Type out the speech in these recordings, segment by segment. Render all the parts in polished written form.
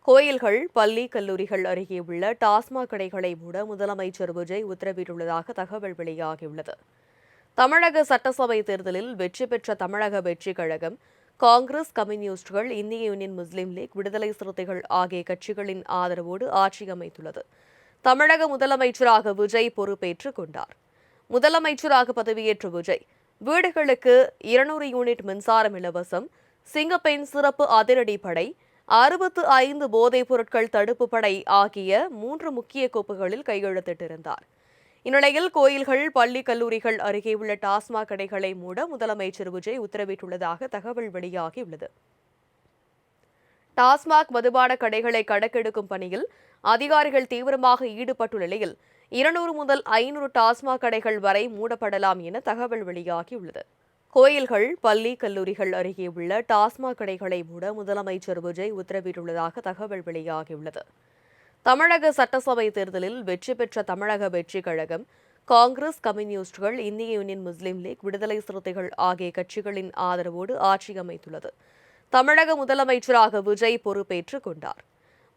கோயில்கள், பள்ளி, கல்லூரிகள் அருகே உள்ள டாஸ்மாக் கடைகளை மூட முதலமைச்சர் விஜய் உத்தரவிட்டுள்ளதாக தகவல் வெளியாகியுள்ளது. தமிழக சட்டசபை தேர்தலில் வெற்றி பெற்ற தமிழக வெற்றிக் கழகம், காங்கிரஸ், கம்யூனிஸ்டுகள், இந்திய யூனியன் முஸ்லீம் லீக், விடுதலை சிறுத்தைகள் ஆகிய கட்சிகளின் ஆதரவோடு ஆட்சி அமைத்துள்ளது. தமிழக முதலமைச்சராக விஜய் பொறுப்பேற்றுக் கொண்டார். முதலமைச்சராக பதவியேற்ற விஜய், வீடுகளுக்கு 200 யூனிட் மின்சாரம் இலவசம், சிங்கப்பெண் சிறப்பு அதிரடிப்படை, 65 போதைப் பொருட்கள் தடுப்பு படை ஆகிய 3 முக்கிய கோப்புகளில் கையெழுத்திட்டிருந்தார். இந்நிலையில் கோயில்கள், பள்ளி, கல்லூரிகள் அருகே உள்ள டாஸ்மாக் கடைகளை மூட முதலமைச்சர் விஜய் உத்தரவிட்டுள்ளதாக தகவல் வெளியாகியுள்ளது. டாஸ்மாக் மதுபான கடைகளை கணக்கெடுக்கும் பணியில் அதிகாரிகள் தீவிரமாக ஈடுபட்டுள்ள நிலையில் 200 முதல் 500 டாஸ்மாக் கடைகள் வரை மூடப்படலாம் என தகவல் வெளியாகியுள்ளது. கோயில்கள், பள்ளி, கல்லூரிகள் அருகே உள்ள டாஸ்மாக் கடைகளை மூட முதலமைச்சர் விஜய் உத்தரவிட்டுள்ளதாக தகவல் வெளியாகியுள்ளது. தமிழக சட்டசபை தேர்தலில் வெற்றி பெற்ற தமிழக வெற்றிக் கழகம், காங்கிரஸ், கம்யூனிஸ்டுகள், இந்திய யூனியன் முஸ்லீம் லீக், விடுதலை சிறுத்தைகள் ஆகிய கட்சிகளின் ஆதரவோடு ஆட்சி அமைத்துள்ளது. தமிழக முதலமைச்சராக விஜய் பொறுப்பேற்றுக் கொண்டார்.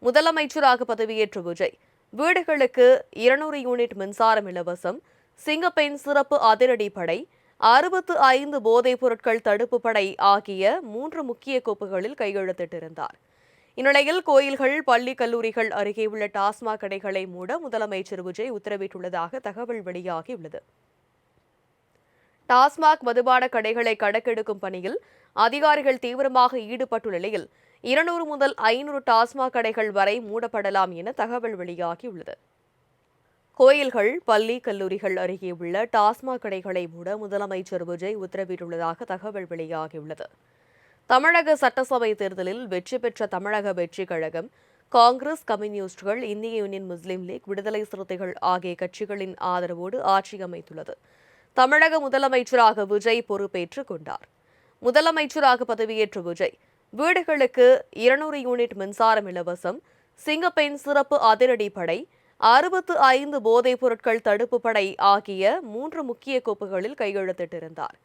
முதலமைச்சராக பதவியேற்ற விஜய், வீடுகளுக்கு 200 யூனிட் மின்சாரம் இலவசம், சிங்கப்பெண் சிறப்பு அதிரடிப்படை, 65 போதைப் பொருட்கள் தடுப்பு படை ஆகிய 3 முக்கிய கோப்புகளில் கையெழுத்திட்டிருந்தார். இந்நிலையில் கோயில்கள், பள்ளி, கல்லூரிகள் அருகே உள்ள டாஸ்மாக் கடைகளை மூட முதலமைச்சர் விஜய் உத்தரவிட்டுள்ளதாக தகவல் வெளியாகியுள்ளது. டாஸ்மாக் மதுபான கடைகளை கணக்கெடுக்கும் பணியில் அதிகாரிகள் தீவிரமாக ஈடுபட்டுள்ள நிலையில் 200 முதல் 500 டாஸ்மாக் கடைகள் வரை மூடப்படலாம் என தகவல் வெளியாகியுள்ளது. கோயில்கள், பள்ளி, கல்லூரிகள் அருகே உள்ள டாஸ்மாக் கடைகளை மூட முதலமைச்சர் விஜய் உத்தரவிட்டுள்ளதாக தகவல் வெளியாகியுள்ளது. தமிழக சட்டசபை தேர்தலில் வெற்றி பெற்ற தமிழக வெற்றிக் கழகம், காங்கிரஸ், கம்யூனிஸ்டுகள், இந்திய யூனியன் முஸ்லீம் லீக், விடுதலை சிறுத்தைகள் ஆகிய கட்சிகளின் ஆதரவோடு ஆட்சி அமைத்துள்ளது. தமிழக முதலமைச்சராக விஜய் பொறுப்பேற்றுக் கொண்டார். முதலமைச்சராக பதவியேற்ற விஜய், வீடுகளுக்கு 200 யூனிட் மின்சாரம் இலவசம், சிங்கப்பெண் சிறப்பு அதிரடிப்படை, 65 போதைப் பொருட்கள் தடுப்பு படை ஆகிய 3 முக்கிய கோப்புகளில் கையெழுத்திட்டிருந்தார்.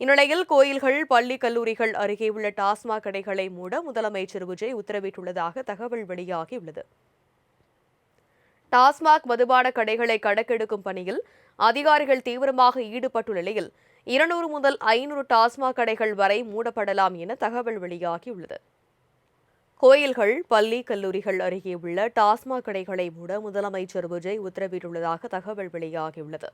இந்நிலையில் கோயில்கள், பள்ளி, கல்லூரிகள் அருகே உள்ள டாஸ்மாக் கடைகளை மூட முதலமைச்சர் விஜய் உத்தரவிட்டுள்ளதாக தகவல் வெளியாகியுள்ளது. டாஸ்மாக் மதுபான கடைகளை கணக்கெடுக்கும் பணியில் அதிகாரிகள் தீவிரமாக ஈடுபட்டுள்ள நிலையில் 200 முதல் 500 டாஸ்மாக் கடைகள் வரை மூடப்படலாம் என தகவல் வெளியாகியுள்ளது. கோயில்கள், பள்ளி, கல்லூரிகள் அருகே உள்ள டாஸ்மாக் கடைகளை மூட முதலமைச்சர் விஜய் உத்தரவிட்டுள்ளதாக தகவல் வெளியாகியுள்ளது.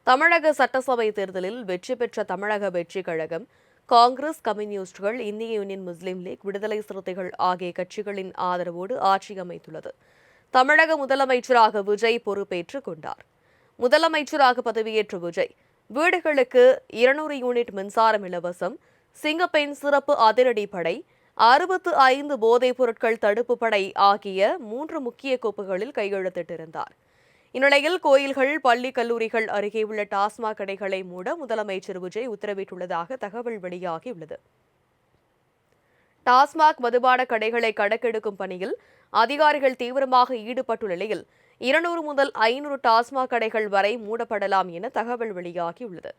தமிழக சட்டசபை தேர்தலில் வெற்றி பெற்ற தமிழக வெற்றிக் கழகம், காங்கிரஸ், கம்யூனிஸ்டுகள், இந்திய யூனியன் முஸ்லீம் லீக், விடுதலை சிறுத்தைகள் ஆகிய கட்சிகளின் ஆதரவோடு ஆட்சி அமைத்துள்ளது. தமிழக முதலமைச்சராக விஜய் பொறுப்பேற்றுக் கொண்டார். முதலமைச்சராக பதவியேற்ற விஜய், வீடுகளுக்கு 200 யூனிட் மின்சாரம் இலவசம், சிங்கப்பெண் சிறப்பு அதிரடிப்படை, 65 போதைப் பொருட்கள் தடுப்பு படை ஆகிய 3 முக்கிய கோப்புகளில் கையெழுத்திட்டிருந்தார். இந்நிலையில் கோயில்கள், பள்ளி, கல்லூரிகள் அருகே உள்ள டாஸ்மாக் கடைகளை மூட முதலமைச்சர் விஜய் உத்தரவிட்டுள்ளதாக தகவல் வெளியாகியுள்ளது. டாஸ்மாக் மதுபான கடைகளை கணக்கெடுக்கும் பணியில் அதிகாரிகள் தீவிரமாக ஈடுபட்டுள்ள நிலையில் 200 முதல் 500 டாஸ்மாக் கடைகள் வரை மூடப்படலாம் என தகவல் வெளியாகியுள்ளது.